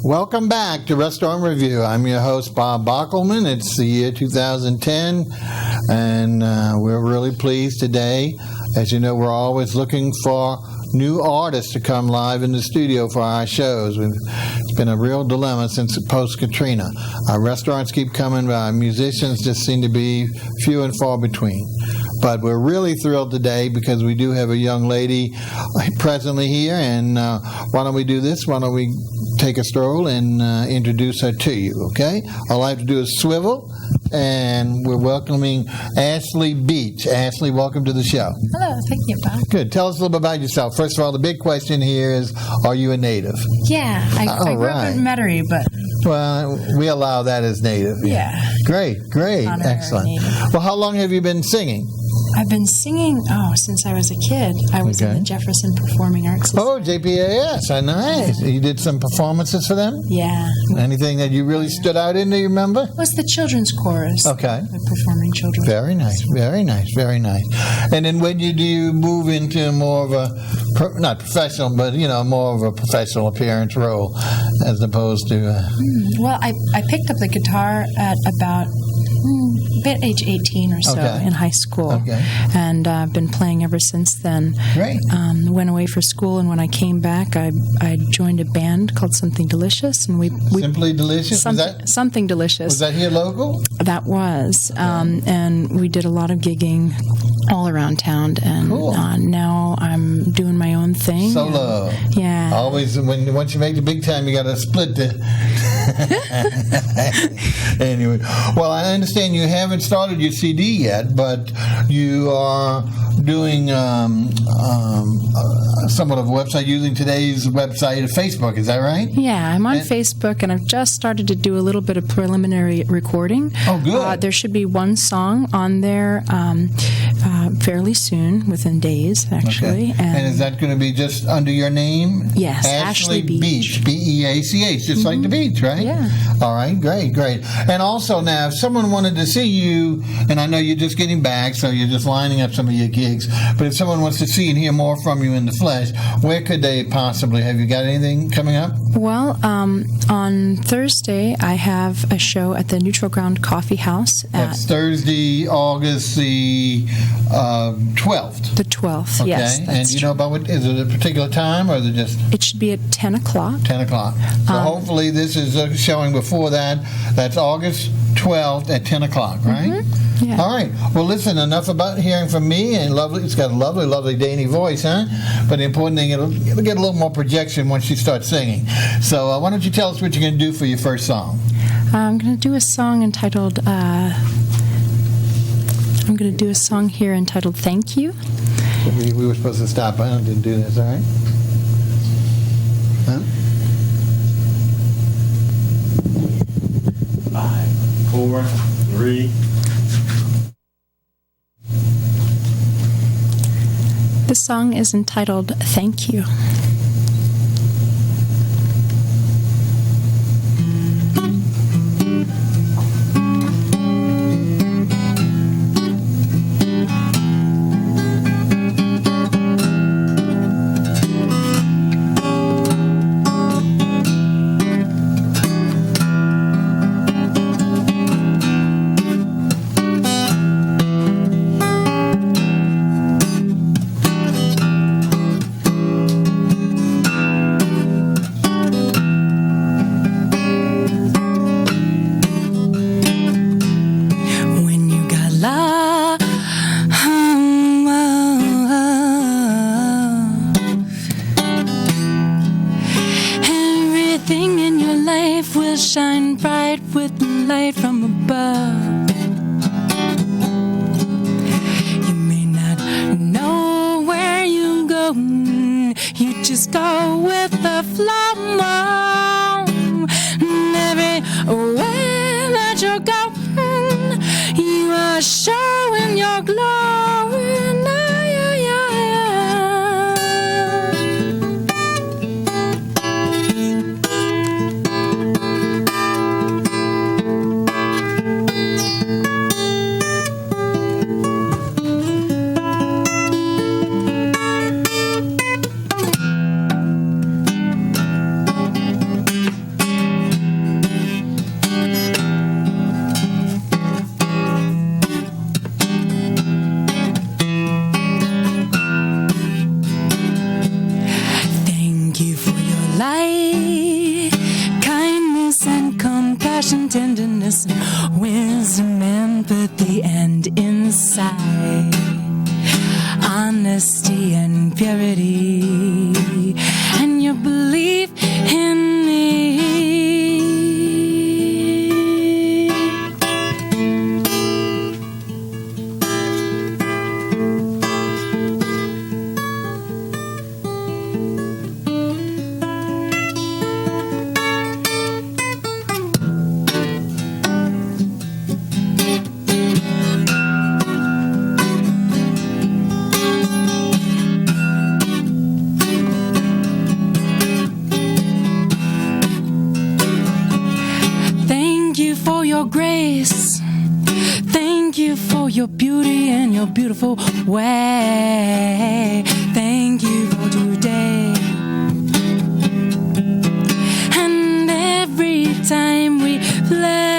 Welcome back to Restaurant Review. I'm your host, Bob Bockelman. It's the year 2010, and we're really pleased today. As you know, we're always looking for new artists to come live in the studio for our shows. It's been a real dilemma since post-Katrina. Our restaurants keep coming, but our musicians just seem to be few and far between. But we're really thrilled today because we do have a young lady presently here, and why don't we do this? Why don't we take a stroll and introduce her to you, okay? All I have to do is swivel, and we're welcoming Ashley Beach. Ashley, welcome to the show. Hello, thank you, Bob. Good. Tell us a little bit about yourself. First of all, the big question here is, are you a native? Yeah, I grew up in Metairie, but... Well, we allow that as native. Yeah. Great. Honorary Excellent. native. Well, how long have you been singing? I've been singing, since I was a kid. I was in the Jefferson Performing Arts Society. Oh, JPAS. Nice. You did some performances for them? Yeah. Anything that you really stood out in, do you remember? It was the children's chorus. Okay. The performing children. Very nice. And then when do you move into more of a, not professional, but, more of a professional appearance role as opposed to... Well, I picked up the guitar at about... age 18 or so in high school. Okay. And I've been playing ever since then. Great. Went away for school, and when I came back, I joined a band called Something Delicious. And we Simply Delicious? Something Delicious. Was that here local? That was. And we did a lot of gigging all around town. And cool. Now I'm doing my own thing. Solo. Yeah. Always, once you make the big time, you got to split the... Anyway, well, I understand you haven't started your CD yet, but you are doing somewhat of a website using today's website, Facebook. Is that right? Yeah, I'm on Facebook, and I've just started to do a little bit of preliminary recording. Oh, good. There should be one song on there fairly soon, within days, actually. Okay. And is that going to be just under your name? Yes, Ashley Beach. Beach, just like the beach, right? Yeah. All right, great. And also now, if someone wanted to see you, and I know you're just getting back, so you're just lining up some of your gigs, but if someone wants to see and hear more from you in the flesh, where could they possibly, have you got anything coming up? Well, on Thursday, I have a show at the Neutral Ground Coffee House. That's Thursday, August the 12th. The 12th, okay. Yes. And you know about is it a particular time, or is it just... It should be at 10 o'clock. 10 o'clock. So hopefully this is showing before that. That's August 12th at 10 o'clock, right? Mm-hmm. Yeah. All right. Well, listen, enough about hearing from me. And it's got a lovely Danny voice, huh? But the important thing, it'll get a little more projection once you start singing. So why don't you tell us what you're going to do for your first song? I'm going to do a song entitled... I'm going to do a song here entitled Thank You. We were supposed to stop. I didn't do this, all right? Huh? 5, 4, 3. This song is entitled Thank You. Shine bright with light from above. You may not know where you're going, you just go with the flow. And everywhere that you're going, you are showing your glory. honesty and purity, and your belief in me. Grace, thank you for your beauty and your beautiful way. Thank you for today. And every time we play,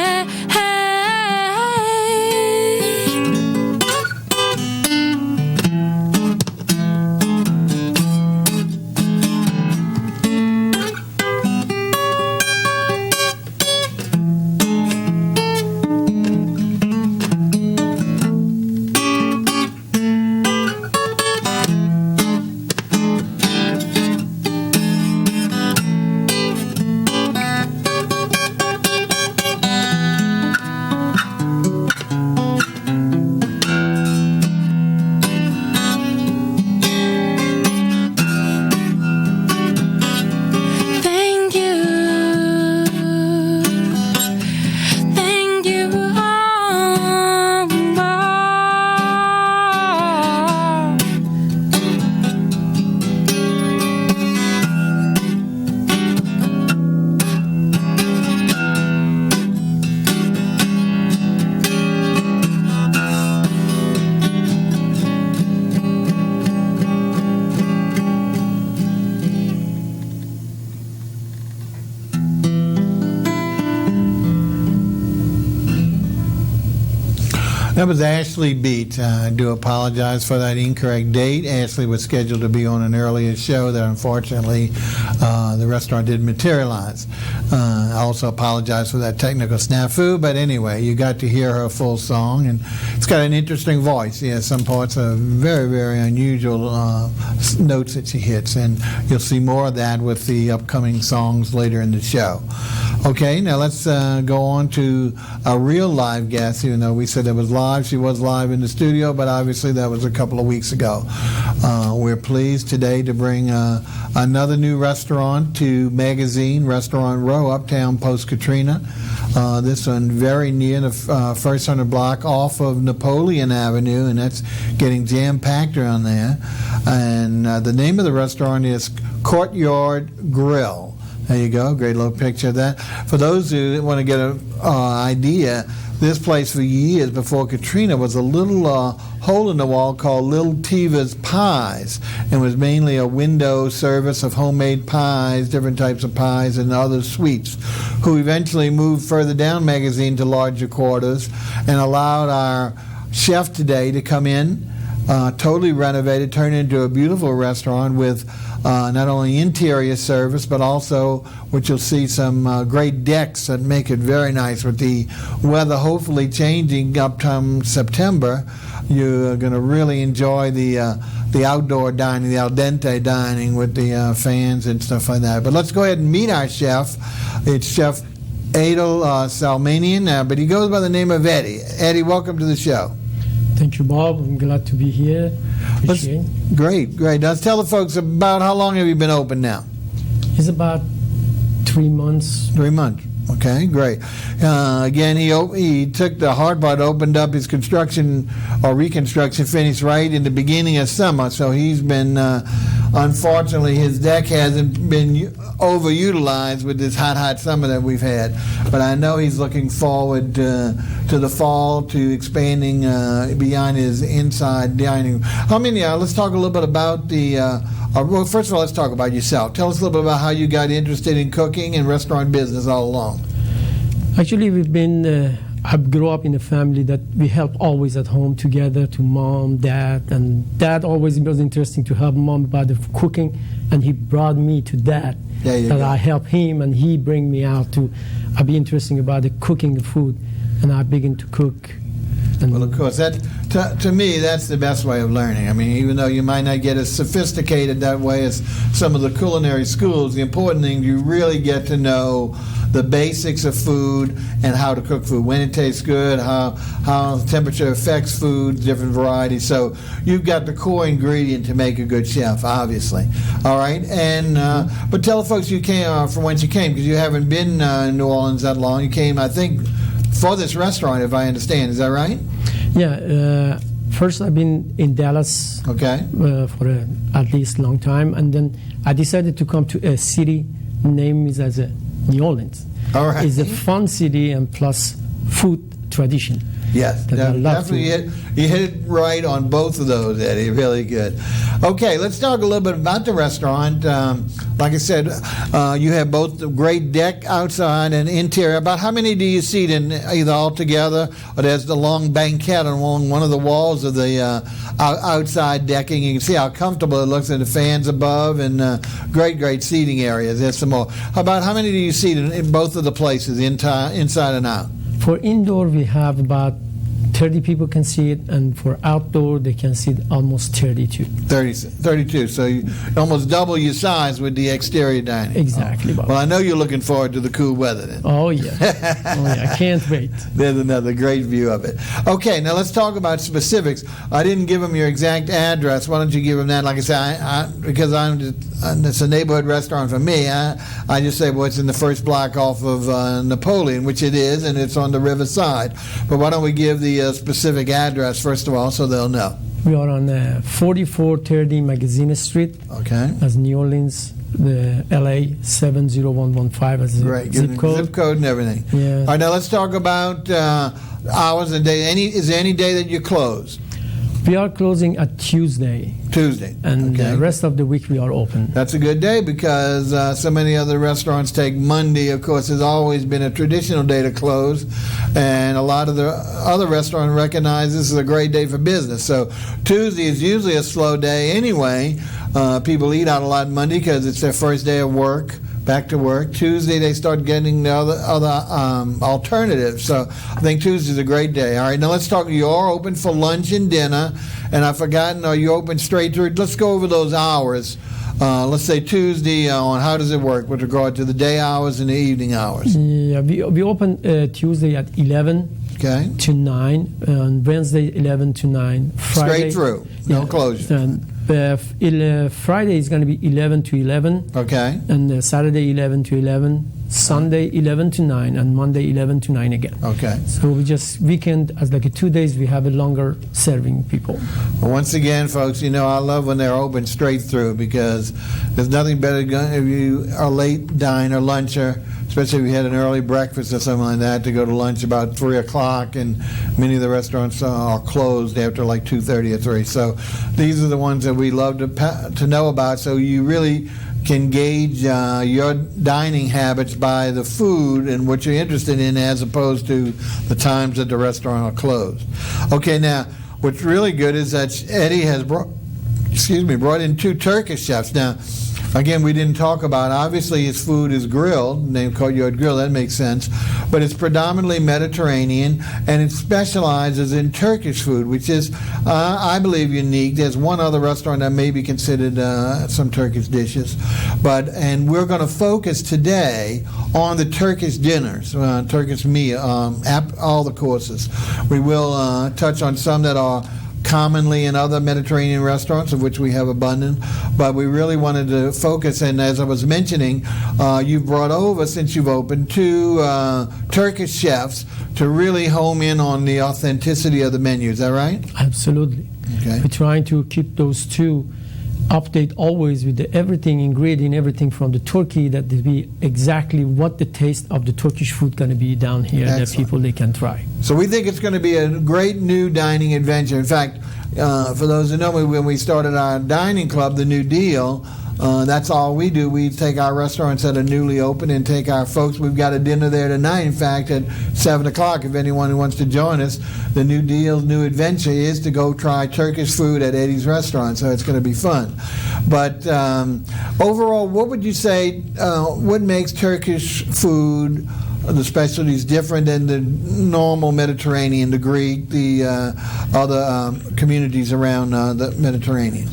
That was Ashley Beat. I do apologize for that incorrect date. Ashley was scheduled to be on an earlier show that unfortunately the restaurant didn't materialize. I also apologize for that technical snafu, but anyway, you got to hear her full song, and it's got an interesting voice. Yeah, some parts are very, very unusual notes that she hits, and you'll see more of that with the upcoming songs later in the show. Okay, now let's go on to a real live guest. Even though we said it was live, she was live in the studio, but obviously that was a couple of weeks ago. We're pleased today to bring another new restaurant to Magazine, Restaurant Row, Uptown post-Katrina. This one very near the first 100 block off of Napoleon Avenue, and that's getting jam-packed around there. And the name of the restaurant is Courtyard Grill. There you go, great little picture of that. For those who want to get an idea, this place for years before Katrina was a little hole in the wall called Little Tiva's Pies, and was mainly a window service of homemade pies, different types of pies, and other sweets, who eventually moved further down Magazine to larger quarters and allowed our chef today to come in, totally renovated, turned into a beautiful restaurant with not only interior service, but also, which you'll see, some great decks that make it very nice. With the weather hopefully changing up to September, you're going to really enjoy the outdoor dining, the al dente dining with the fans and stuff like that. But let's go ahead and meet our chef. It's Chef Adel SALMANIAN, but he goes by the name of Eddie. Eddie, welcome to the show. Thank you, Bob. I'm glad to be here. Great. Let's tell the folks about how long have you been open now? It's about 3 months. 3 months. Okay, great. Again, he took the hard part, opened up his construction or reconstruction, finished right in the beginning of summer. So he's been, unfortunately, his deck hasn't been overutilized with this hot summer that we've had. But I know he's looking forward to the fall, to expanding beyond his inside dining. Let's talk a little bit about well, first of all, let's talk about yourself. Tell us a little bit about how you got interested in cooking and restaurant business all along. Actually, I grew up in a family that we help always at home together, to mom, dad, and dad always was interesting to help mom about the cooking, and he brought me to that. I help him, and he bring me out to be interesting about the cooking the food, and I begin to cook And Well, of course, that to me, that's the best way of learning. I mean, even though you might not get as sophisticated that way as some of the culinary schools, the important thing, you really get to know the basics of food and how to cook food, when it tastes good, how temperature affects food, different varieties. So you've got the core ingredient to make a good chef, obviously. All right, and but tell the folks you came from whence you came, because you haven't been in New Orleans that long. You came, I think, for this restaurant, if I understand. Is that right? Yeah. First, I've been in Dallas Okay. For at least long time, and then I decided to come to a city named is as New Orleans. All right. It's a fun city and plus food tradition. Yes, that I love definitely. You hit it right on both of those, Eddie. Really good. Okay, let's talk a little bit about the restaurant. Like I said, you have both the great deck outside and interior. About how many do you seat in, either all together, or there's the long banquette along one of the walls of the outside decking? You can see how comfortable it looks, and the fans above, and great seating areas. There's some more. About how many do you seat in both of the places, inside and out? For indoor, we have about 30 people can sit, and for outdoor, they can sit almost 32. 32, so you almost double your size with the exterior dining. Exactly. Well, I know you're looking forward to the cool weather then. Oh, yeah. I can't wait. There's another great view of it. Okay, now let's talk about specifics. I didn't give them your exact address. Why don't you give them that? Like I said, because it's a neighborhood restaurant for me, I just say, well, it's in the first block off of Napoleon, which it is, and it's on the riverside. But why don't we give the specific address, first of all, so they'll know. We are on 4430 Magazine Street. Okay. As New Orleans, the LA 70115 as a Great. zip code. Zip code and everything. Yeah. All right, now let's talk about hours a day. Is there any day that you close? We are closing at Tuesday. Tuesday. And Okay. the rest of the week we are open. That's a good day, because so many other restaurants take Monday. Of course, has always been a traditional day to close, and a lot of the other restaurants recognize this is a great day for business. So Tuesday is usually a slow day anyway. People eat out a lot Monday because it's their first day of work. Back to work. Tuesday they start getting the other alternatives. So I think Tuesday's a great day. All right, now let's talk. You are open for lunch and dinner, and I've forgotten. Are you open straight through? Let's go over those hours. Let's say Tuesday on how does it work with regard to the day hours and the evening hours? Yeah, we open Tuesday at 11 Okay. to 9, and Wednesday 11 to 9. Friday, Straight through. No closure. And Friday is going to be 11 to 11. Okay. And Saturday 11 to 11, Sunday 11 to 9, and Monday 11 to 9 again. Okay. So we just weekend, as like 2 days, we have a longer serving people. Well, once again, folks, I love when they're open straight through, because there's nothing better if you are a late diner, luncher, especially if you had an early breakfast or something like that, to go to lunch about 3 o'clock, and many of the restaurants are closed after like 2:30 or 3. So these are the ones that we love to know about, so you really can gauge your dining habits by the food and what you're interested in, as opposed to the times that the restaurant are closed. Okay, now what's really good is that Eddie has brought in 2 Turkish chefs. Now, again, we didn't talk about, obviously his food is grilled, named Courtyard Grill, that makes sense, but it's predominantly Mediterranean, and it specializes in Turkish food, which is, I believe, unique. There's one other restaurant that may be considered some Turkish dishes, and we're going to focus today on the Turkish dinners, Turkish meal, all the courses. We will touch on some that are commonly in other Mediterranean restaurants, of which we have abundant, but we really wanted to focus, and as I was mentioning, you've brought over, since you've opened, 2 Turkish chefs to really home in on the authenticity of the menu. Is that right? Absolutely. Okay. We're trying to keep those 2 update always with everything ingredient, everything from the Turkey, that they be exactly what the taste of the Turkish food going to be down here. Excellent. That people they can try. So we think it's going to be a great new dining adventure. In fact, for those who know me, when we started our dining club, the New Deal, that's all we do. We take our restaurants that are newly open and take our folks. We've got a dinner there tonight, in fact, at 7 o'clock. If anyone who wants to join us, the New Deal's new adventure is to go try Turkish food at Eddie's restaurant, so it's going to be fun. But overall, what would you say, what makes Turkish food the specialties different than the normal Mediterranean, the Greek, the other communities around the Mediterranean?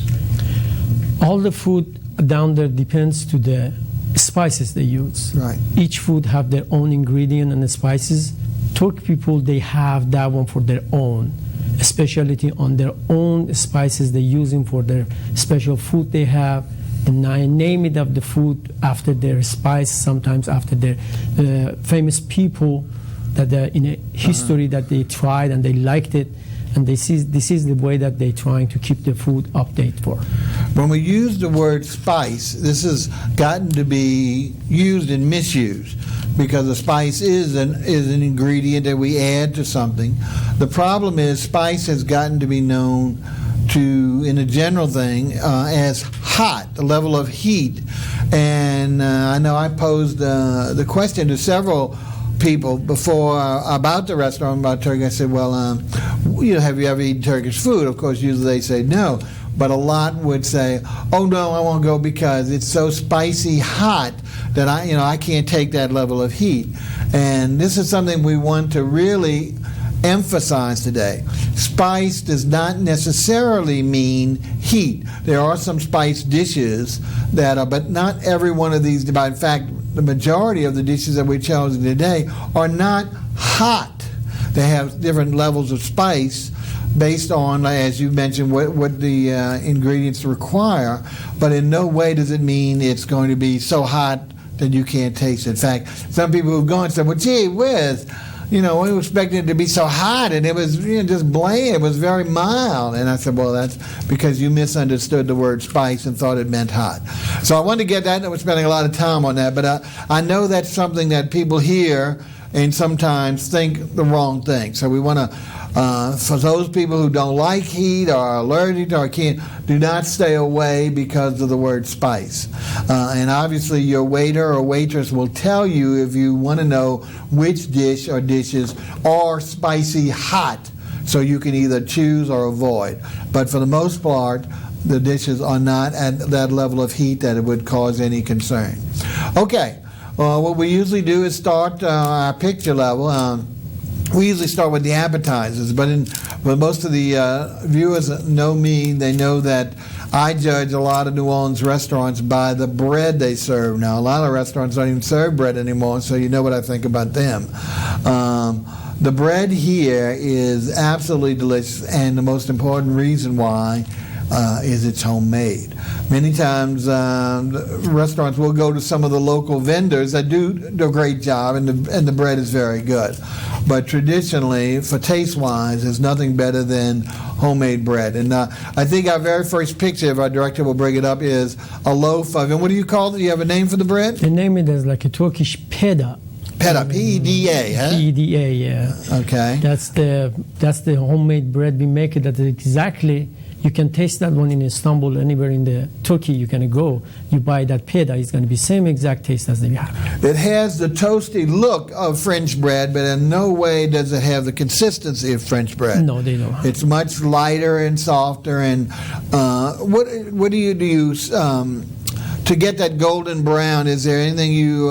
All the food down there depends to the spices they use. Right. Each food have their own ingredient and the spices. Turk people, they have that one for their own, a specialty on their own spices they're using for their special food they have. And I name it of the food after their spice, sometimes after their famous people that in a history that they tried and they liked it. And this is the way that they're trying to keep the food updated for. When we use the word spice, this has gotten to be used and misused because a spice is an ingredient that we add to something. The problem is spice has gotten to be known to, in a general thing, as hot, the level of heat. And I know I posed the question to several people before about the restaurant, about Turkey. I said, well, have you ever eaten Turkish food? Of course, usually they say no, but a lot would say, oh no, I won't go because it's so spicy hot that I can't take that level of heat. And this is something we want to really emphasize today. Spice does not necessarily mean heat. There are some spice dishes that are, but not every one of these. In fact, the majority of the dishes that we're choosing today are not hot. They have different levels of spice based on, as you mentioned, what the ingredients require, but in no way does it mean it's going to be so hot that you can't taste it. In fact, some people who've gone and said, well, gee whiz, we were expecting it to be so hot, and it was just bland. It was very mild. And I said, well, that's because you misunderstood the word spice and thought it meant hot. So I wanted to get that, and we're spending a lot of time on that. But I know that's something that people hear and sometimes think the wrong thing. So we want to, for those people who don't like heat or are allergic to or can't, do not stay away because of the word spice. And obviously your waiter or waitress will tell you if you want to know which dish or dishes are spicy hot, so you can either choose or avoid. But for the most part, the dishes are not at that level of heat that it would cause any concern. Okay. What we usually do is start our picture level. We usually start with the appetizers, but most of the viewers know me. They know that I judge a lot of New Orleans restaurants by the bread they serve. Now, a lot of restaurants don't even serve bread anymore, so you know what I think about them. The bread here is absolutely delicious, and the most important reason why is it's homemade. Many times restaurants will go to some of the local vendors that do a great job, and the bread is very good. But traditionally, for taste-wise, there's nothing better than homemade bread. And I think our very first picture, if our director will bring it up, is a loaf of, and what do you call it? Do you have a name for the bread? The name it is like a Turkish peda. Peda, P-E-D-A, huh? P-E-D-A, yeah. Okay. That's the homemade bread we make it. That exactly. You can taste that one in Istanbul, anywhere in the Turkey you can go. You buy that peda, it's going to be same exact taste as they have. It has the toasty look of French bread, but in no way does it have the consistency of French bread. No, they don't. It's much lighter and softer. And what do you use to get that golden brown? Is there anything you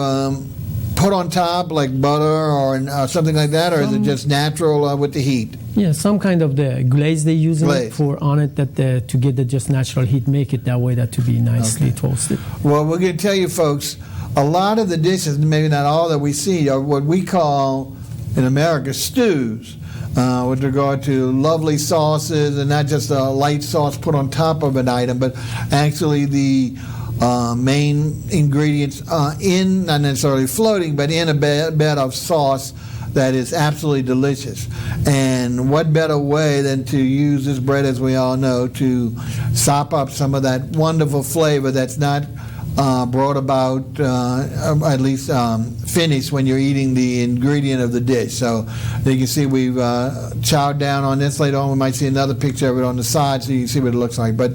put on top, like butter or something like that, or is it just natural with the heat? Yeah, some kind of the glaze they use it for on it that to get the just natural heat, make it that way that to be nicely toasted. Well, we're going to tell you folks, a lot of the dishes, maybe not all that we see, are what we call in America stews, with regard to lovely sauces, and not just a light sauce put on top of an item, but actually the main ingredients in, not necessarily floating, but in a bed of sauce that is absolutely delicious. And what better way than to use this bread, as we all know, to sop up some of that wonderful flavor that's not brought about, at least finished when you're eating the ingredient of the dish. So you can see we've chowed down on this. Later on we might see another picture of it on the side so you can see what it looks like. But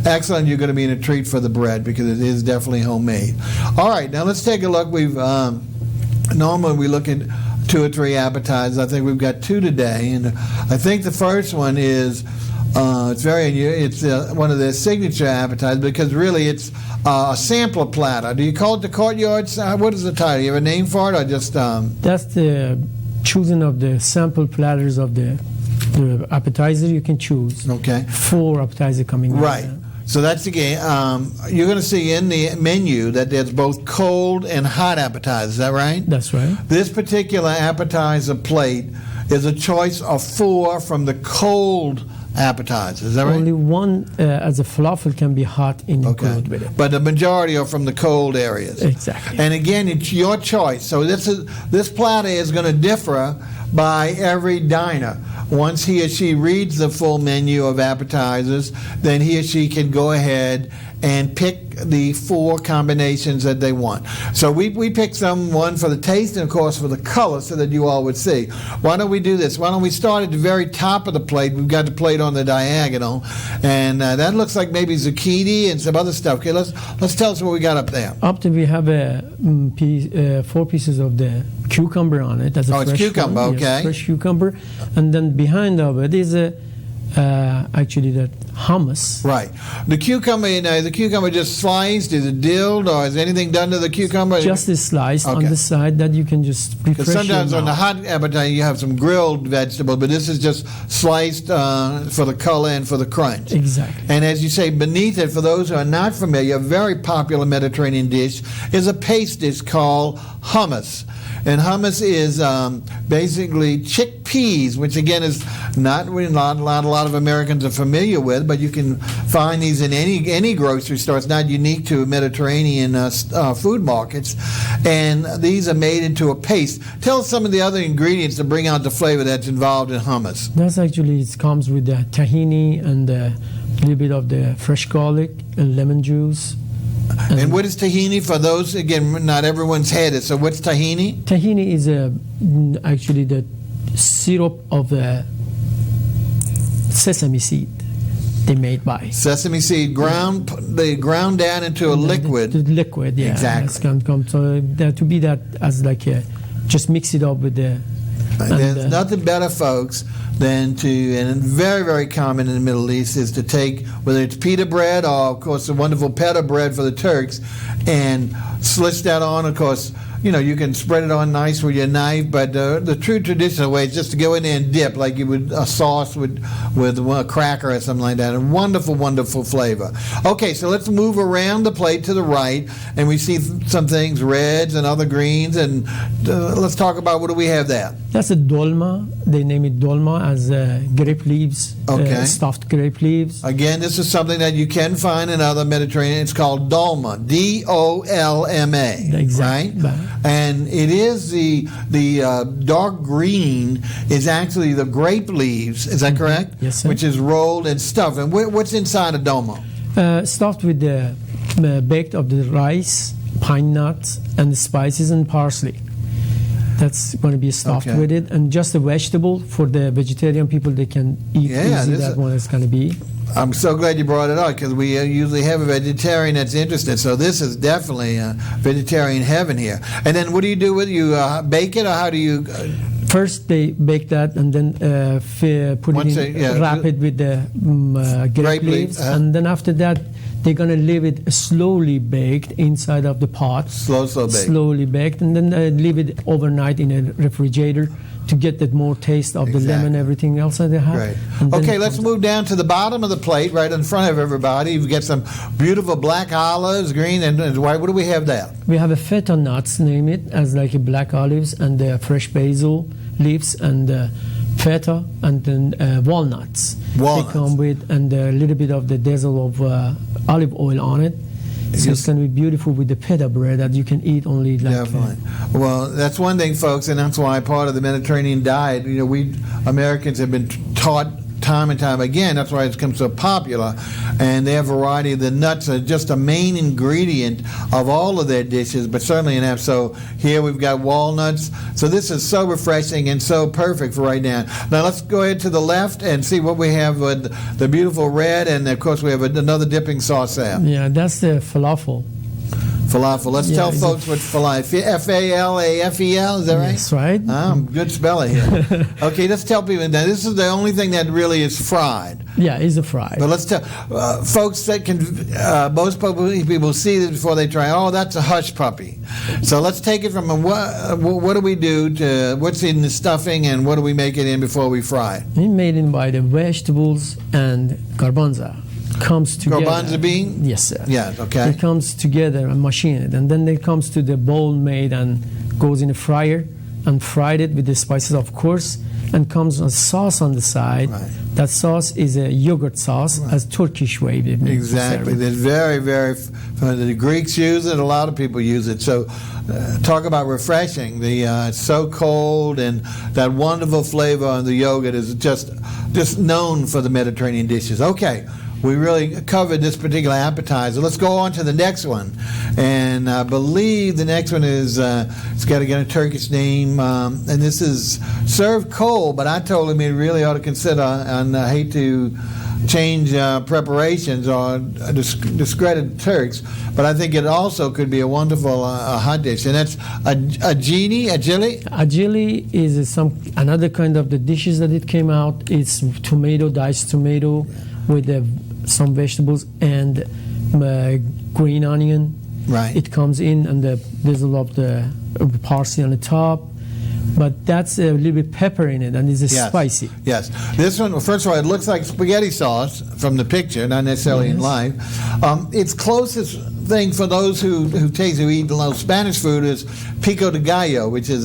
excellent, you're going to be in a treat for the bread because it is definitely homemade. All right, now let's take a look. We've normally we look at 2 or 3 appetizers. I think we've got 2 today, and I think the first one is It's it's one of their signature appetizers because really it's a sampler platter. Do you call it the Courtyard? What is the title? You have a name for it, or just? That's the choosing of the sample platters of the appetizer. You can choose. Okay. 4 appetizer coming. Right. So that's the game. You're going to see in the menu that there's both cold and hot appetizers. Is that right? That's right. This particular appetizer plate is a choice of 4 from the cold appetizers. Is that right? Only one as a falafel can be hot in the cold with it. But the majority are from the cold areas. Exactly. And again, it's your choice. So this platter is going to differ by every diner. Once he or she reads the full menu of appetizers, then he or she can go ahead and pick the 4 combinations that they want. So we picked one for the taste and, of course, for the color so that you all would see. Why don't we do this? Why don't we start at the very top of the plate? We've got the plate on the diagonal, and that looks like maybe zucchini and some other stuff. Okay, let's tell us what we got up there. Up to we have 4 pieces of the cucumber on it. That's a fresh it's cucumber, one. okay. Yes, fresh cucumber. And then behind of it is actually that hummus. Right. The cucumber just sliced? Is it dilled, or is anything done to the cucumber? Just a slice on the side that you can just refresh. Because sometimes on the hot appetizer you have some grilled vegetable, but this is just sliced for the color and for the crunch. Exactly. And as you say, beneath it, for those who are not familiar, a very popular Mediterranean dish is a paste dish called hummus. And hummus is basically chickpeas, which again is not a lot of Americans are familiar with, but you can find these in any grocery store. It's not unique to Mediterranean food markets. And these are made into a paste. Tell us some of the other ingredients to bring out the flavor that's involved in hummus. That's actually, it comes with the tahini and a little bit of the fresh garlic and lemon juice. And what is tahini? For those, again, not everyone's had it. So what's tahini? Tahini is actually the syrup of sesame seed they made by. Sesame seed they ground down into a liquid. The liquid, yeah. Exactly. So to be that as like just mix it up with the... There's nothing better, folks, than and very, very common in the Middle East, is to take, whether it's pita bread or, of course, the wonderful pita bread for the Turks, and slitch that on. Of course, you can spread it on nice with your knife, but the true traditional way is just to go in there and dip like you would a sauce with a cracker or something like that. A wonderful, wonderful flavor. Okay, so let's move around the plate to the right, and we see some things, reds and other greens, and let's talk about what do we have there. That's a dolma. They name it dolma as grape leaves, stuffed grape leaves. Again, this is something that you can find in other Mediterranean. It's called dolma, D-O-L-M-A. Exactly. Right? And it is the dark green is actually the grape leaves. Is that correct? Yes, sir. Which is rolled and stuffed. And what's inside a dolma? Stuffed with the baked of the rice, pine nuts, and the spices and parsley. That's going to be stuffed with it, and just a vegetable for the vegetarian people. They can eat easy. That one is going to be. I'm so glad you brought it up because we usually have a vegetarian that's interested. So this is definitely vegetarian heaven here. And then what do you do with it? You bake it, or how do you? First they bake that, and then wrap it with the grape leaves, and then after that they're going to leave it slowly baked inside of the pot. Slowly baked, and then leave it overnight in a refrigerator to get that more taste of the lemon, everything else that they have. Right. Okay, let's move down to the bottom of the plate, right in front of everybody. You've got some beautiful black olives, green and white. What do we have there? We have a feta nuts, name it, as like a black olives, and fresh basil leaves, and feta, and then walnuts. They come with, and a little bit of the drizzle of olive oil on it. So it's going to be beautiful with the pita bread that you can eat only like. Definitely. Well, that's one thing, folks, and that's why part of the Mediterranean diet, we Americans have been taught time and time again. That's why it's become so popular. And their variety of the nuts are just a main ingredient of all of their dishes, but certainly in that. So here we've got walnuts. So this is so refreshing and so perfect for right now. Now let's go ahead to the left and see what we have with the beautiful red, and of course we have another dipping sauce there. Yeah, that's the falafel. Falafel. Let's tell folks what falafel. F-A-L-A-F-E-L. Is that right? That's right. Good spelling here. Okay, let's tell people that this is the only thing that really is fried. Yeah, it's a fry. But let's tell folks that can. Most people see this before they try. Oh, that's a hush puppy. So let's take it from what do we do to what's in the stuffing and what do we make it in before we fry it? It's made in by the vegetables and garbanza. Comes together. Garbanza bean? Yes, sir. Yeah, okay. It comes together and machine it, and then it comes to the bowl made and goes in a fryer and fried it with the spices, of course, and comes a sauce on the side. Right. That sauce is a yogurt sauce, as Turkish way. Exactly. There's very, the Greeks use it. A lot of people use it. So, talk about refreshing. It's so cold, and that wonderful flavor on the yogurt is just known for the Mediterranean dishes. Okay. We really covered this particular appetizer. Let's go on to the next one. And I believe the next one is, it's got to get a Turkish name. And this is served cold, but I told him he really ought to consider, and I hate to change preparations or discredit Turks, but I think it also could be a wonderful hot dish. And that's agili? Agili is another kind of the dishes that it came out. It's diced tomato with some vegetables and green onion. Right. It comes in, and there's a lot of the parsley on the top. But that's a little bit pepper in it, and it's spicy. Yes. This one, first of all, it looks like spaghetti sauce from the picture, not necessarily in life. Its closest thing for those who eat a lot of Spanish food is pico de gallo, which is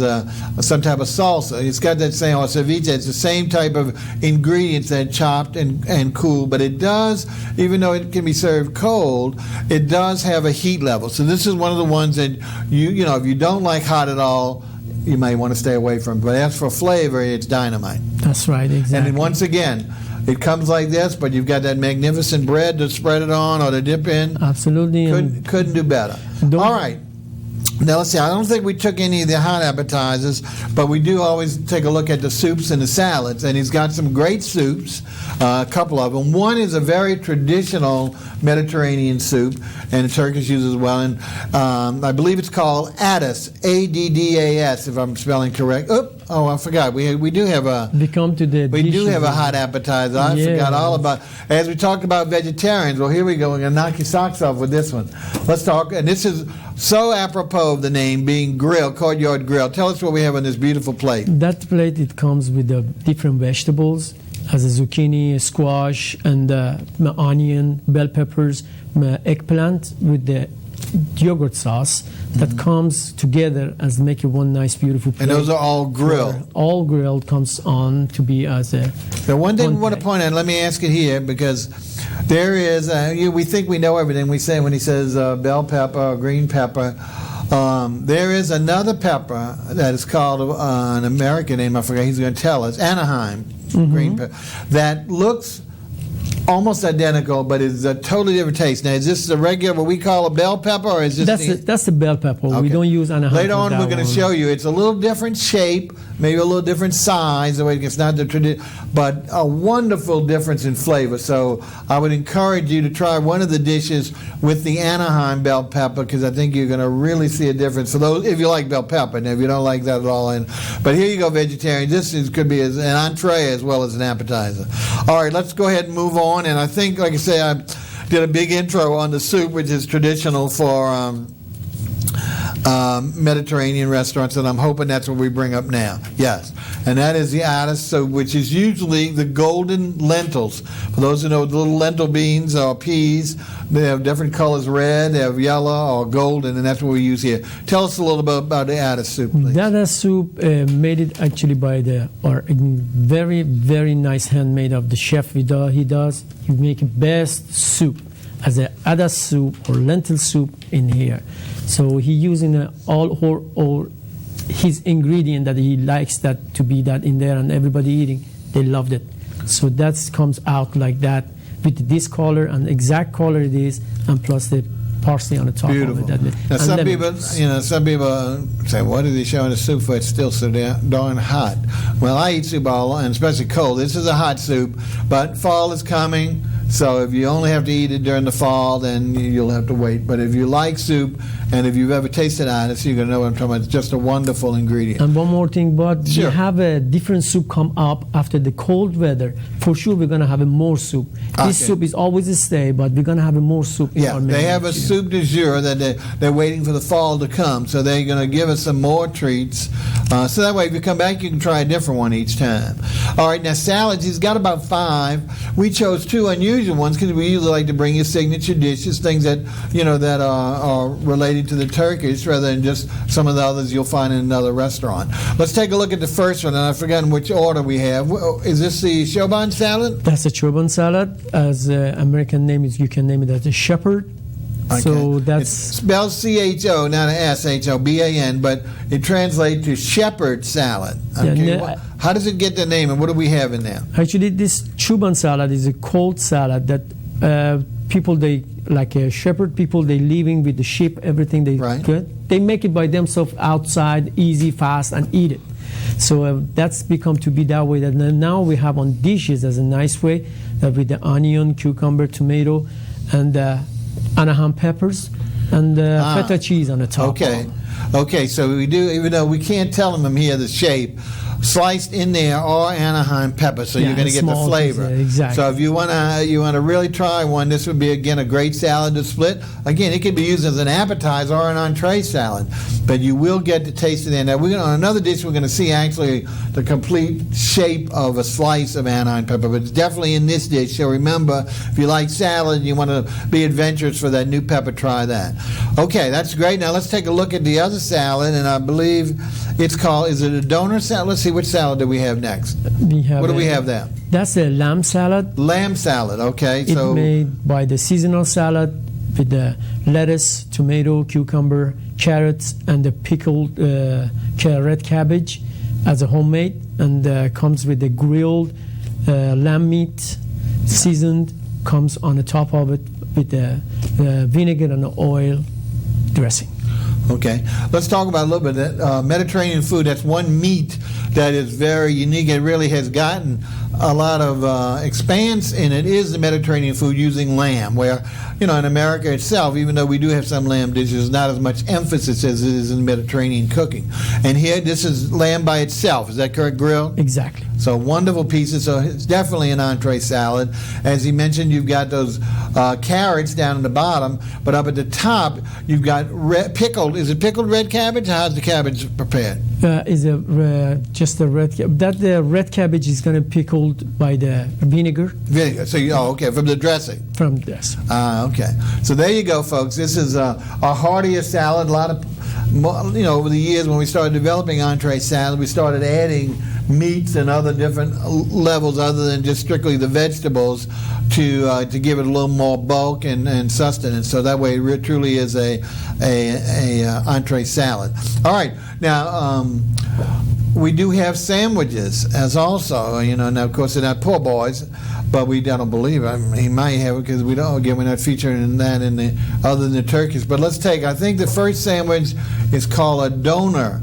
some type of salsa. It's got that same, or ceviche, it's the same type of ingredients that chopped and cooled, but it does, even though it can be served cold, it does have a heat level. So this is one of the ones that you know, if you don't like hot at all, you may want to stay away from. But as for flavor, it's dynamite. That's right, exactly. And then once again, it comes like this, but you've got that magnificent bread to spread it on or to dip in. Absolutely. Couldn't do better. All right. Now, let's see. I don't think we took any of the hot appetizers, but we do always take a look at the soups and the salads. And he's got some great soups, a couple of them. One is a very traditional Mediterranean soup, and Turkish uses as well. And I believe it's called Addis, A-D-D-A-S, if I'm spelling correct. Oh, I forgot. We do have a hot appetizer. I forgot all about. As we talked about vegetarians, well, here we go. We're gonna knock your socks off with this one. Let's talk. And this is so apropos of the name being grill, Courtyard Grill. Tell us what we have on this beautiful plate. That plate, it comes with the different vegetables, as a zucchini, squash, and onion, bell peppers, eggplant with the yogurt sauce that comes together as make it one nice beautiful plate. And those are all grilled. All grilled comes on to be as a. Now, one thing I want to point out. Let me ask it here, because there is we think we know everything. We say when he says bell pepper or green pepper. There is another pepper that is called an American name. I forget. He's going to tell us. Anaheim green pepper that looks almost identical, but it's a totally different taste. Now, is this the regular, what we call a bell pepper, or is this that's the bell pepper. Okay. We don't use Anaheim. Later on, we're going to show you. It's a little different shape, maybe a little different size. The way it's not the tradition, but a wonderful difference in flavor. So I would encourage you to try one of the dishes with the Anaheim bell pepper, because I think you're going to really see a difference for those if you like bell pepper. And if you don't like that at all, but here you go, vegetarian. This could be an entree as well as an appetizer. All right, let's go ahead and move on. And I think, like I say, I did a big intro on the soup, which is traditional for Mediterranean restaurants, and I'm hoping that's what we bring up now. Yes, and that is the Addis soup, which is usually the golden lentils. For those who know, the little lentil beans or peas, they have different colors: red, they have yellow, or golden, and that's what we use here. Tell us a little bit about the Addis soup, please. The Addis soup made it actually by very, very nice handmade of the chef. He does. He make the best soup as a Addis soup or lentil soup in here. So he using all his ingredient that he likes that to be that in there, and everybody eating, they loved it. So that comes out like that with this color and exact color it is, and plus the parsley on the top Beautiful. of it. Now, some people say, "What is he showing the soup for? It's still so darn hot." Well, I eat soup all, and especially cold. This is a hot soup, but fall is coming. So if you only have to eat it during the fall, then you'll have to wait. But if you like soup, and if you've ever tasted anise, you're going to know what I'm talking about. It's just a wonderful ingredient. And one more thing, but Sure. we have a different soup come up after the cold weather. For sure, we're going to have a more soup. Okay. This soup is always a stay, but we're going to have a more soup. In Yeah, our menu they have a this year. soup du jour that they're waiting for the fall to come. So they're going to give us some more treats. So that way, if you come back, you can try a different one each time. All right, now salads, he's got about 5. We chose 2 unusual ones because we usually like to bring you signature dishes, things that, that are related to the Turkish rather than just some of the others you'll find in another restaurant. Let's take a look at the first one, and I've forgotten which order we have. Is this the Choban salad? That's a choban salad. As American name is, you can name it as a shepherd. Okay. So It's that's spelled C-H-O, not an S-H-O-B-A-N, but it translates to shepherd salad. Okay. Yeah, How does it get the name, and what do we have in there? actually this choban salad is a cold salad that people they like shepherd people they living with the sheep everything they Right. good. They make it by themselves outside, easy, fast, and eat it. So that's become to be that way. That now we have on dishes as a nice way with the onion, cucumber, tomato, and Anaheim peppers and feta cheese on the top. Okay. Okay, so we do, even though we can't tell them here the shape, sliced in there are Anaheim peppers, so Yeah, you're going to get the small flavor. pieces, exactly. So if you want to really try one, this would be again a great salad to split. Again, it could be used as an appetizer or an entree salad, but you will get to taste it in there. On another dish, we're going to see actually the complete shape of a slice of Anaheim pepper, but it's definitely in this dish. So remember, if you like salad and you want to be adventurous for that new pepper, try that. Okay, that's great. Now let's take a look at the other salad, and I believe it's called, is it a donor salad? Let's see, which salad do we have next? We have What do we have there? That's a lamb salad. Lamb salad, okay. It's So made by the seasonal salad with the lettuce, tomato, cucumber, carrots, and the pickled red cabbage as a homemade, and comes with the grilled lamb meat, seasoned, comes on the top of it with the vinegar and the oil dressing. okay, let's talk about a little bit of that Mediterranean food. That's one meat that is very unique. It really has gotten a lot of expanse in it, is the Mediterranean food using lamb, where, in America itself, even though we do have some lamb dishes, not as much emphasis as it is in Mediterranean cooking. And here, this is lamb by itself. Is that correct, grilled? Exactly. So wonderful pieces. So it's definitely an entree salad. As he mentioned, you've got those carrots down at the bottom, but up at the top, you've got pickled. Is it pickled red cabbage? How's the cabbage prepared? Is just the red that the red cabbage is going to pickled by the vinegar Vinegar. So okay, from the dressing. from this. Okay. So there you go, folks. This is a heartier salad. A lot of, over the years when we started developing entree salad, we started adding meats and other different levels other than just strictly the vegetables to give it a little more bulk and sustenance. So that way it truly is a entree salad. All right. Now, we do have sandwiches as also, now of course they're not poor boys, but I don't believe he might have it because we're not featuring that in the other than the Turkish. But let's take, I think the first sandwich is called a doner.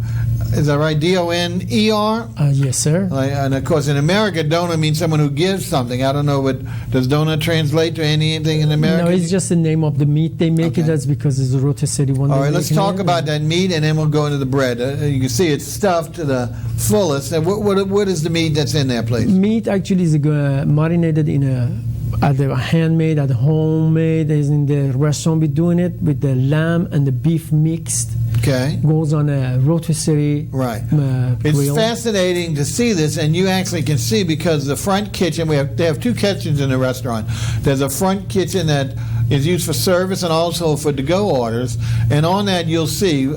Is that right? D-O-N-E-R? Yes, sir. And of course, in America, donor means someone who gives something. I don't know does donor translate to anything in America? No, it's just the name of the meat. They make it Okay. as because it's a rotisserie one. All right, let's talk about that meat, and then we'll go into the bread. You can see it's stuffed to the fullest. And what is the meat that's in there, please? Meat actually is marinated in either handmade, either homemade. As in the restaurant, we're doing it with the lamb and the beef mixed. Okay. Goes on a rotisserie. Right. Grill. It's fascinating to see this, and you actually can see because the front kitchen, they have 2 kitchens in the restaurant. There's a front kitchen that is used for service and also for to-go orders, and on that you'll see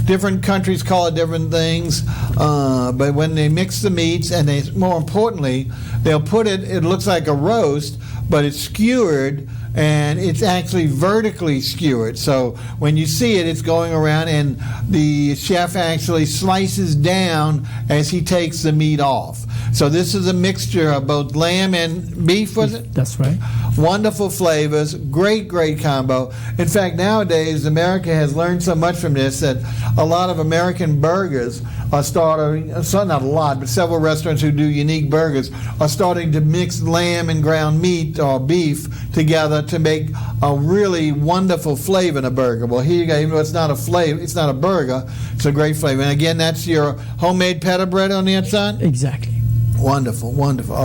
different countries call it different things, but when they mix the meats, and more importantly, they'll put it looks like a roast, but it's skewered and it's actually vertically skewered. So when you see it, it's going around, and the chef actually slices down as he takes the meat off. So this is a mixture of both lamb and beef, was it? That's right. Wonderful flavors, great combo. In fact, nowadays, America has learned so much from this that a lot of American burgers are starting, so not a lot, but several restaurants who do unique burgers are starting to mix lamb and ground meat or beef together to make a really wonderful flavor in a burger. Well, here you go, even though it's not a flavor, it's not a burger, it's a great flavor. And again, that's your homemade pita bread on the outside? Exactly. Wonderful.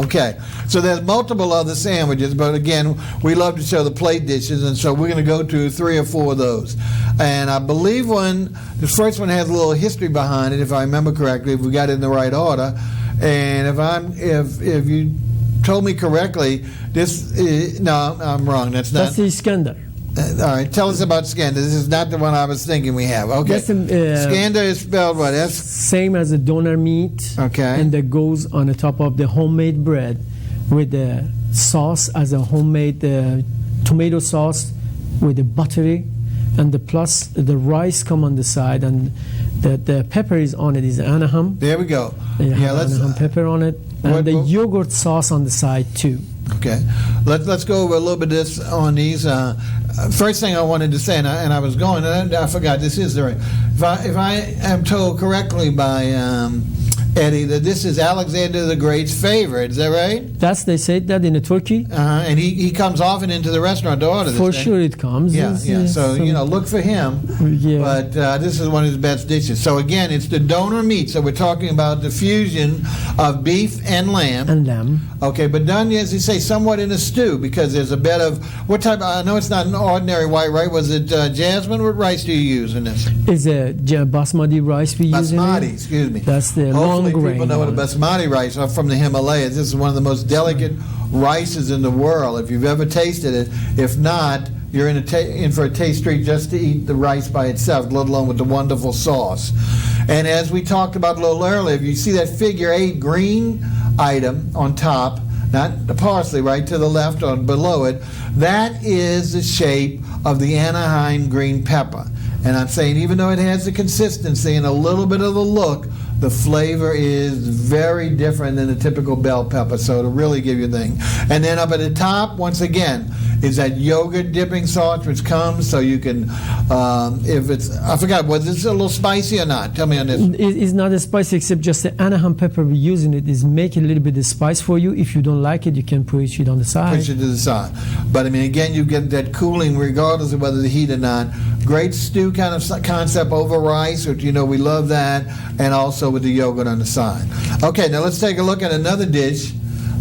Okay, so there's multiple other sandwiches, but again, we love to show the plate dishes, and so we're going to go to 3 or 4 of those. And I believe the first one has a little history behind it, if I remember correctly, if we got it in the right order. And if you told me correctly, no, I'm wrong. That's the Iskandar. All right, tell us about Skander. This is not the one I was thinking we have. Okay. Skander is spelled what? Same as a doner meat. Okay. And that goes on the top of the homemade bread with the sauce as a homemade tomato sauce with the buttery, and plus the rice come on the side, and the pepper is on it is Anaheim. There we go. Let's Anaheim pepper on it, and the yogurt sauce on the side too. Okay, let's go over a little bit of this on these. First thing I wanted to say, and I was going, and I forgot, this is the right. If I am told correctly by Eddie, that this is Alexander the Great's favorite, is that right? They said that in Turkey. And he comes often into the restaurant to order this For thing. sure it comes. Yeah. So, look for him. Yeah. But this is one of his best dishes. So, again, it's the doner meat. So, we're talking about the fusion of beef and lamb. Okay, but done, as you say, somewhat in a stew, because there's a bit of, what type, I know it's not an ordinary white rice. Was it jasmine? What rice do you use in this? It's a basmati rice we use in it. Basmati, excuse me. That's the long Hopefully grain. people know what a basmati rice are from the Himalayas. This is one of the most delicate rices in the world, if you've ever tasted it. If not, you're in for a taste treat just to eat the rice by itself, let alone with the wonderful sauce. And as we talked about a little earlier, if you see that figure 8 green item on top, not the parsley, right to the left or below it, that is the shape of the Anaheim green pepper. And I'm saying, even though it has the consistency and a little bit of the look, the flavor is very different than the typical bell pepper, so it'll really give you a thing. And then up at the top, once again, is that yogurt dipping sauce, which comes so you can, if it's, I forgot, was this a little spicy or not? Tell me on this. It's not as spicy, except just the Anaheim pepper we're using it is making a little bit of spice for you. If you don't like it, you can push it on the side. Push it to the side. But I mean, again, you get that cooling regardless of whether the heat or not. Great stew kind of concept over rice, which we love that, and also with the yogurt on the side. Okay, now let's take a look at another dish,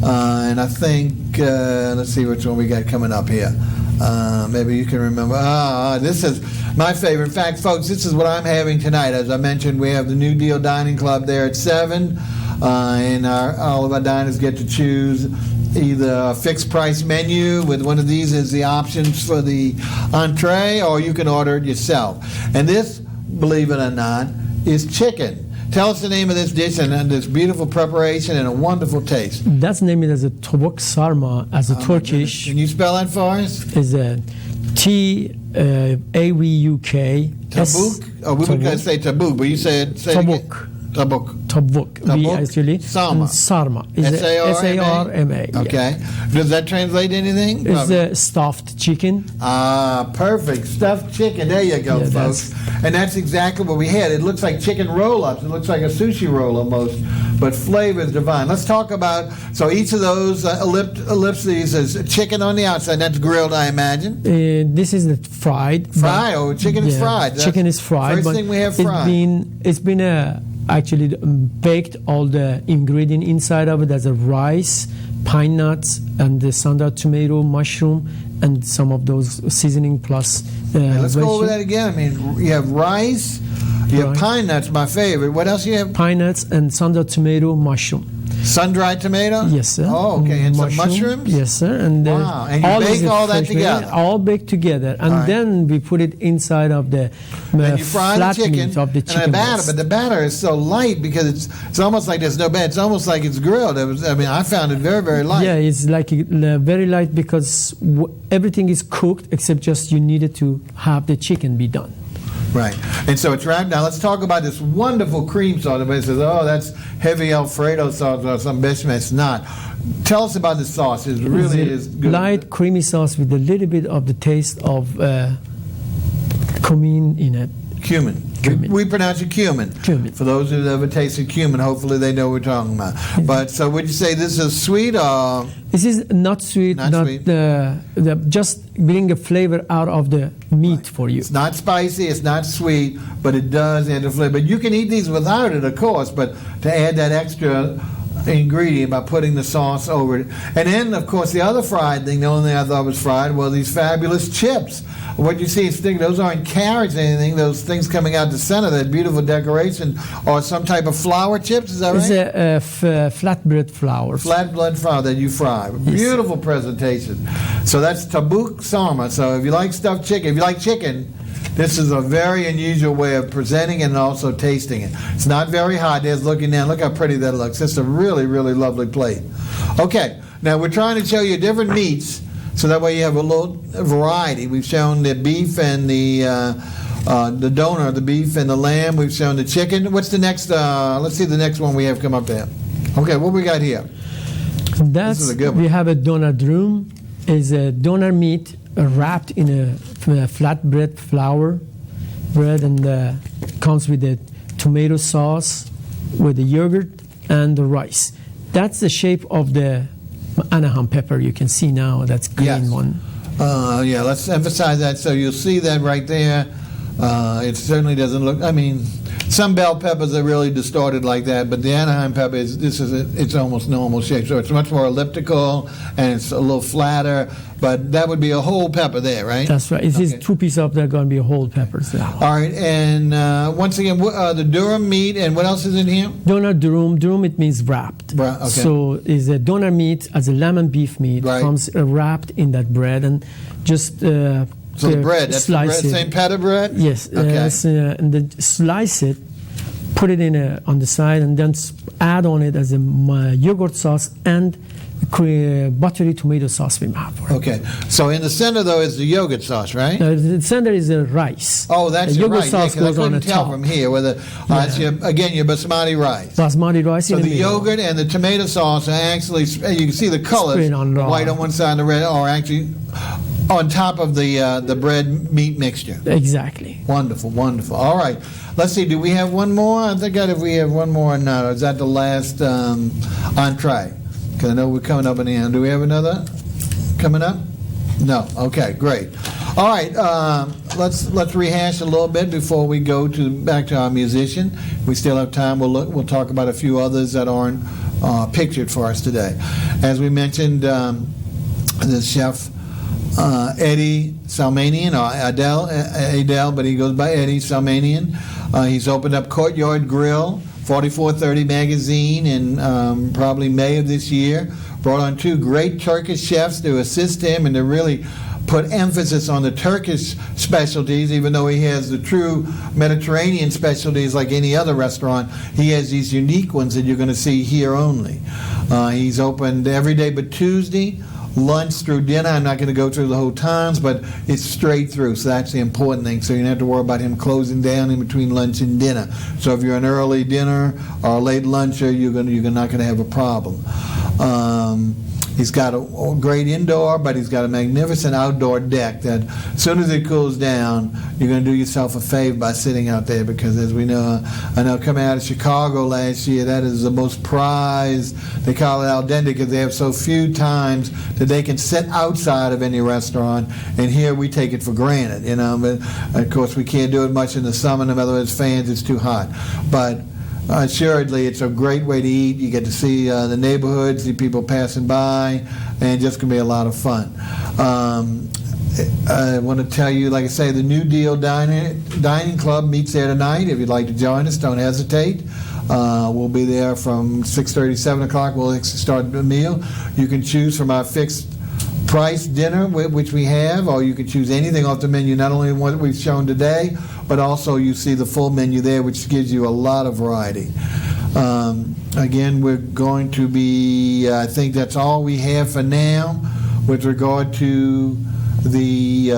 and I think, let's see which one we got coming up here. Maybe you can remember. This is my favorite. In fact, folks, this is what I'm having tonight. As I mentioned, we have the New Deal Dining Club there at 7, and all of our diners get to choose either a fixed price menu with one of these as the options for the entree, or you can order it yourself. And this, believe it or not, is chicken. Tell us the name of this dish and this beautiful preparation and a wonderful taste. That's named as a tavuk sarma, as a Turkish. Can you spell that for us? Is a T-A-V-U-K. Tabuk? Oh, we were going to say tabuk, but you said tabuk. Tabuk. We actually Sarma. Sarma. S-A-R-M-A. Yeah. Okay. Does that translate to anything? It's a stuffed chicken. Perfect. Stuffed chicken. There you go, folks. And that's exactly what we had. It looks like chicken roll-ups. It looks like a sushi roll almost, but flavor is divine. Let's talk about, so each of those ellipses is chicken on the outside. That's grilled, I imagine. This is the fried. Fried? Oh, chicken is fried. Chicken is fried. First thing we have fried. It's been actually baked, all the ingredient inside of it as a rice, pine nuts, and the sun-dried tomato, mushroom, and some of those seasoning plus let's go over that again. I mean, you have rice, you have pine nuts, my favorite. What else you have? Pine nuts and sun-dried tomato, mushroom. Sun-dried tomato? Yes, sir. Oh, okay. And some mushrooms? Yes, sir. And wow. And you bake all that together? All baked together. And then we put it inside of the and you fry flat the chicken, meat of the chicken and the batter, breast. but the batter is so light because it's almost like there's no batter. It's almost like it's grilled. I found it very, very light. Yeah, it's like very light because everything is cooked except just you needed to have the chicken be done. Right. And so it's wrapped. Now let's talk about this wonderful cream sauce. Everybody says, oh, that's heavy Alfredo sauce or some bechamel. It's not. Tell us about the sauce. It really is good. Light, creamy sauce with a little bit of the taste of cumin in it. Cumin. We pronounce it cumin. Cumin. For those who've ever tasted cumin, hopefully they know what we're talking about. But so would you say this is sweet or? This is not sweet. Not sweet. Just bring a flavor out of the meat for you. It's not spicy. It's not sweet, but it does add the flavor. But you can eat these without it, of course. But to add that extra ingredient by putting the sauce over it. And then, of course, the other fried thing, the only thing I thought was fried, were these fabulous chips. What you see is those aren't carrots or anything. Those things coming out the center, that beautiful decoration, or some type of flour chips. Is that right? It's a flatbread flour. Flatbread flour that you fry. Beautiful presentation. So that's tabuk sarma. So if you like stuffed chicken, if you like chicken, this is a very unusual way of presenting it and also tasting it. It's not very hot. There's looking down. Look how pretty that looks. It's a really, really lovely plate. Okay, now we're trying to show you different meats, so that way you have a little variety. We've shown the beef and the doner, the beef and the lamb. We've shown the chicken. What's the next? Let's see the next one we have come up there. Okay, what we got here? This is a good one. We have a doner drum. Is a doner meat wrapped in a flatbread flour bread, and comes with the tomato sauce, with the yogurt and the rice. That's the shape of the Anaheim pepper you can see now. That's green one. Yeah, let's emphasize that. So you'll see that right there. It certainly doesn't look. I mean, some bell peppers are really distorted like that, but the Anaheim pepper it's almost normal shape. So it's much more elliptical and it's a little flatter. But that would be a whole pepper there, right? That's right. It is 2 pieces of that going to be whole peppers there. All right, and once again, the durum meat, and what else is in here? Doner durum. Durum, it means wrapped. Okay. So is a doner meat as a lamb and beef meat comes wrapped in that bread, and just so the bread, that's the bread, same pita bread? Yes. Okay. And then slice it, put it in on the side, and then add on it as a yogurt sauce and buttery tomato sauce we have for it. Okay, so in the center though is the yogurt sauce, right? The center is the rice. Oh, that's the your yogurt rice. sauce goes on the top. Tell from here whether it's your basmati rice. Basmati rice. So the yogurt and the tomato sauce are actually, you can see the colors, white on one side and the red, or actually on top of the bread meat mixture. Exactly. Wonderful, wonderful. All right, let's see. Do we have one more? I think if we have one more or not. Or is that the last entree? Because I know we're coming up in the end. Do we have another coming up? No. Okay, great. All right, let's rehash a little bit before we go back to our musician. If we still have time, we'll talk about a few others that aren't pictured for us today. As we mentioned, the chef Eddie Salmanian, or Adele, but he goes by Eddie Salmanian. He's opened up Courtyard Grill, 4430 magazine in probably May of this year. Brought on 2 great Turkish chefs to assist him and to really put emphasis on the Turkish specialties, even though he has the true Mediterranean specialties like any other restaurant. He has these unique ones that you're going to see here only. He's opened every day but Tuesday, lunch through dinner. I'm not going to go through the whole times, but it's straight through, so that's the important thing. So you don't have to worry about him closing down in between lunch and dinner. So if you're an early dinner or a late luncher, you're not going to have a problem. He's got a great indoor, but he's got a magnificent outdoor deck that as soon as it cools down, you're going to do yourself a favor by sitting out there, because as we know, I know coming out of Chicago last year, that is the most prized. They call it al dente because they have so few times that they can sit outside of any restaurant, and here we take it for granted, but of course we can't do it much in the summer. No matter as fans, it's too hot. But assuredly, it's a great way to eat. You get to see the neighborhoods, see people passing by, and just going to be a lot of fun. I want to tell you, like I say, the New Deal Dining Club meets there tonight. If you'd like to join us, don't hesitate. We'll be there from 6:30, 7 o'clock. We'll start the meal. You can choose from our fixed price dinner, which we have, or you can choose anything off the menu, not only what we've shown today, but also you see the full menu there, which gives you a lot of variety. Again, we're going to be, I think that's all we have for now with regard to the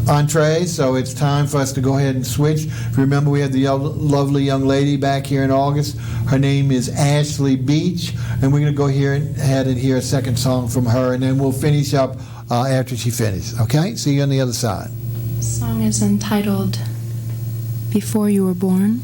entrees, so it's time for us to go ahead and switch. If you remember, we had the lovely young lady back here in August. Her name is Ashley Beach, and we're going to go ahead and hear a second song from her, and then we'll finish up after she finishes. Okay? See you on the other side. The song is entitled Before You Were Born.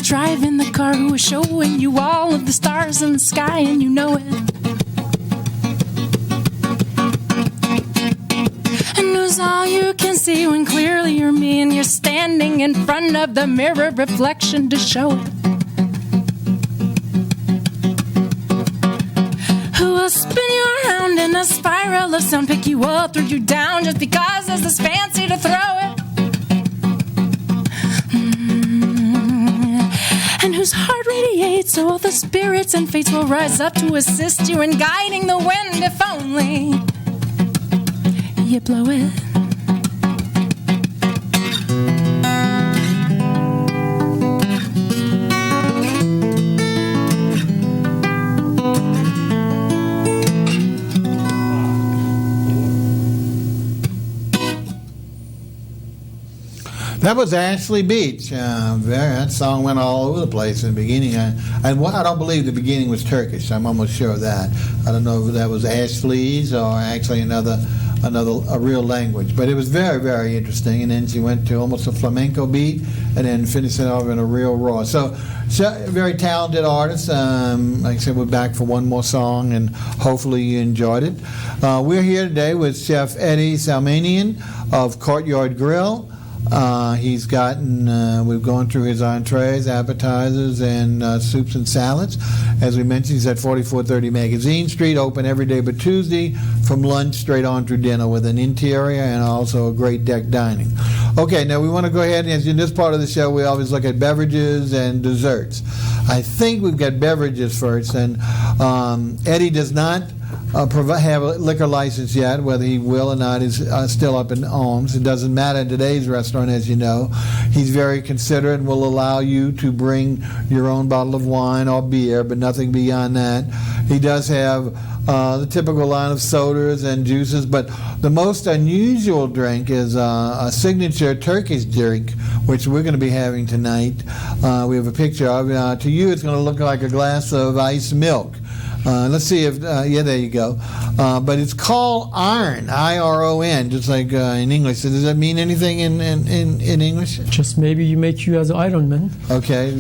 Driving the car, who is showing you all of the stars in the sky, and you know it. And who's all you can see when clearly you're me, and you're standing in front of the mirror reflection to show it. Who will spin you around in a spiral of sound, pick you up, throw you down, just because it's this fancy to throw it. And whose heart radiates So all the spirits and fates will rise up to assist you in guiding the wind if only you blow it. That was Ashley Beach. That song went all over the place in the beginning. I don't believe the beginning was Turkish. I'm almost sure of that. I don't know if that was Ashley's or actually a real language. But it was very, very interesting. And then she went to almost a flamenco beat and then finished it off in a real raw. So very talented artist. Like I said, we're back for one more song, and hopefully you enjoyed it. We're here today with Chef Eddie SALMANIAN of Courtyard Grill. He's gotten, we've gone through his entrees, appetizers, and soups and salads. As we mentioned, he's at 4430 Magazine Street, open every day but Tuesday, from lunch straight on through dinner, with an interior and also a great deck dining. Okay, now we want to go ahead, and in this part of the show, we always look at beverages and desserts. I think we've got beverages first, and Eddie does not have a liquor license yet. Whether he will or not is still up in arms. It doesn't matter in today's restaurant, as you know. He's very considerate and will allow you to bring your own bottle of wine or beer, but nothing beyond that. He does have the typical line of sodas and juices, but the most unusual drink is a signature Turkish drink, which we're going to be having tonight. We have a picture of it. To you, it's going to look like a glass of iced milk. Let's see if, yeah, there you go. But it's called iron, I-R-O-N, just like in English. So does that mean anything in English? Just maybe you make you as Iron Man. Okay,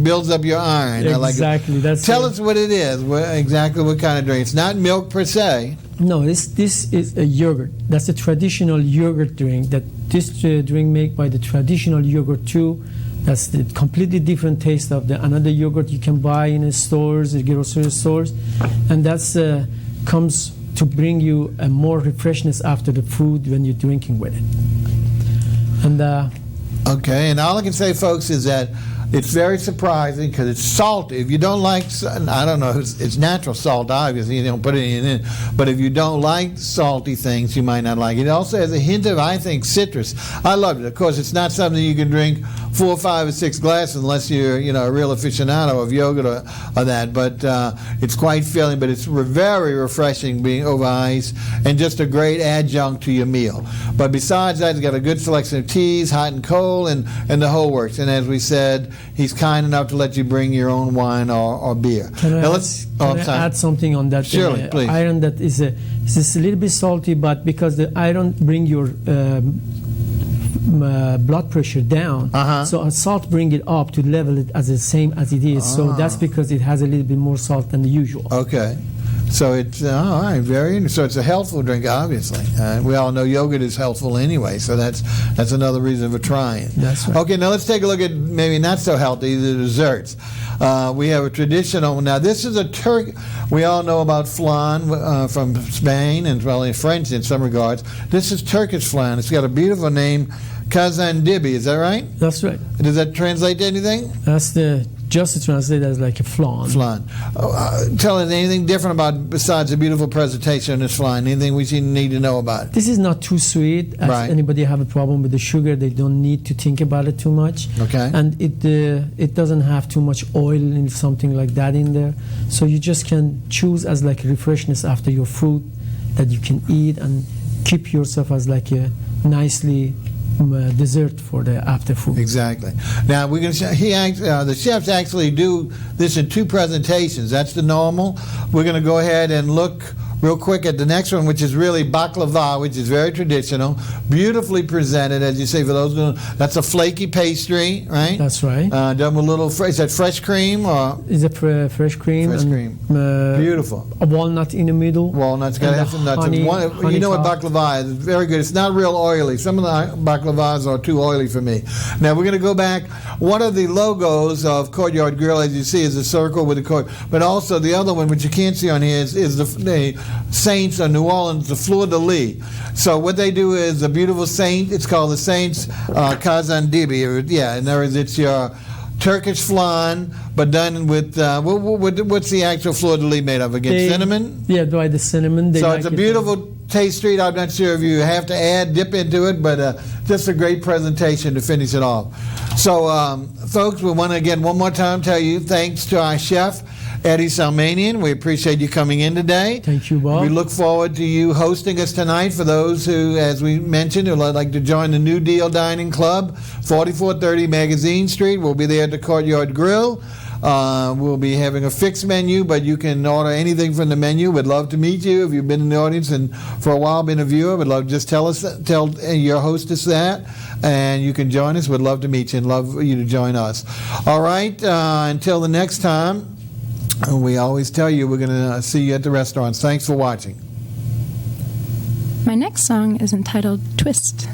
builds up your iron. Exactly. Tell us what it is, exactly what kind of drink. It's not milk per se. No, this is a yogurt. That's a traditional yogurt drink. This drink made by the traditional yogurt too. That's the completely different taste of another yogurt you can buy in the stores, the grocery stores, and that's comes to bring you a more refreshness after the food when you're drinking with it. And okay, and all I can say, folks, is that it's very surprising because it's salty. If you don't like, I don't know, it's natural salt, obviously, you don't put anything in it. But if you don't like salty things, you might not like it. It also has a hint of, I think, citrus. I love it. Of course, it's not something you can drink 4, 5, or 6 glasses unless you're, a real aficionado of yogurt or that. But it's quite filling, but it's very refreshing being over ice and just a great adjunct to your meal. But besides that, it's got a good selection of teas, hot and cold, and the whole works. And as we said, he's kind enough to let you bring your own wine or beer. Can I add something on that? Surely, please. Iron that is a little bit salty, but because the iron bring your blood pressure down, so salt bring it up to level it as the same as it is. So that's because it has a little bit more salt than the usual. Okay. So it's all right, very interesting. So it's a healthful drink, obviously. We all know yogurt is healthful anyway, so that's another reason for trying. That's right. Okay, now let's take a look at maybe not so healthy, the desserts. We have a traditional. Now this is a Turk. We all know about flan from Spain and probably French in some regards. This is Turkish flan. It's got a beautiful name, kazandibi. Is that right? That's right. Does that translate to anything? That's just to translate as like a flan. Flan. Tell us anything different about, besides the beautiful presentation of this flan, anything we need to know about it? This is not too sweet. Right. Anybody have a problem with the sugar, they don't need to think about it too much. Okay. And it doesn't have too much oil and something like that in there. So you just can choose as like a refreshness after your food that you can eat and keep yourself as like a nicely dessert for the after food. Exactly. Now we're going to the chefs actually do this in 2 presentations. That's the normal. We're going to go ahead and look real quick at the next one, which is really baklava, which is very traditional, beautifully presented, as you say. For those who, that's a flaky pastry, right? That's right. Done with a little. Is that fresh cream or? Is it fresh cream? Fresh cream. Beautiful. A walnut in the middle. Walnuts. Got to have some nuts. Honey you know what baklava is? It's very good. It's not real oily. Some of the baklavas are too oily for me. Now we're going to go back. One of the logos of Courtyard Grill, as you see, is a circle with a court. But also the other one, which you can't see on here, is the Saints of New Orleans, the Fleur de Lis. So what they do is a beautiful saint. It's called the Saints Kazandibi. Yeah, in other words, it's your Turkish flan, but done with what's the actual fleur-de-lis made of again? Cinnamon. Yeah, by the cinnamon. They So like it's a it. beautiful taste treat. I'm not sure if you have to dip into it, but just a great presentation to finish it off. So, folks, we want to again one more time tell you thanks to our chef, Eddie Salmanian. We appreciate you coming in today. Thank you, Bob. We look forward to you hosting us tonight. For those who, as we mentioned, would like to join the New Deal Dining Club, 4430 Magazine Street. We'll be there at the Courtyard Grill. We'll be having a fixed menu, but you can order anything from the menu. We'd love to meet you. If you've been in the audience and for a while been a viewer, we'd love to just tell your hostess that, and you can join us. We'd love to meet you and love you to join us. All right, until the next time, we always tell you we're going to see you at the restaurants. Thanks for watching. My next song is entitled Twist.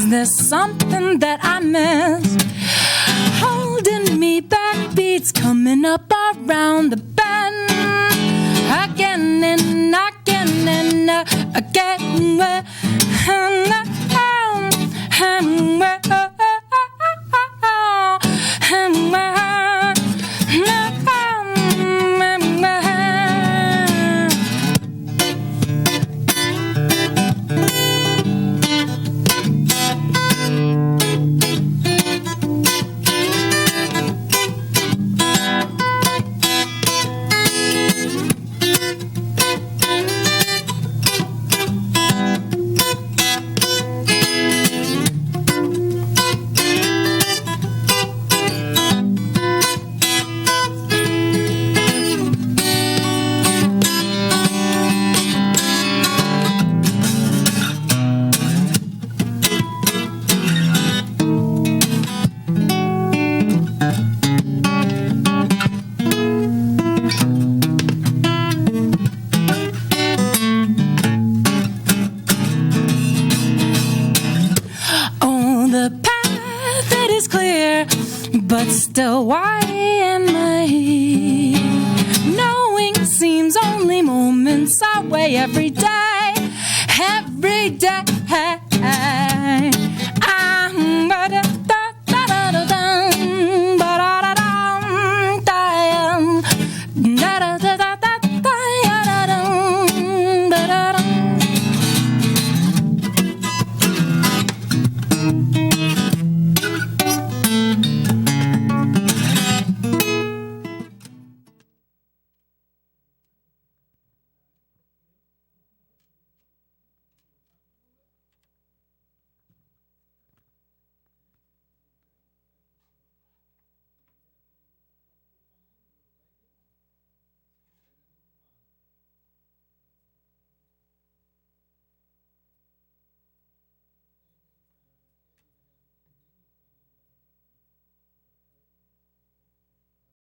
There's something that I miss, holding me back, beats coming up around the bend, again and again and again. But still, why am I here? Knowing seems only moments away every day, every day.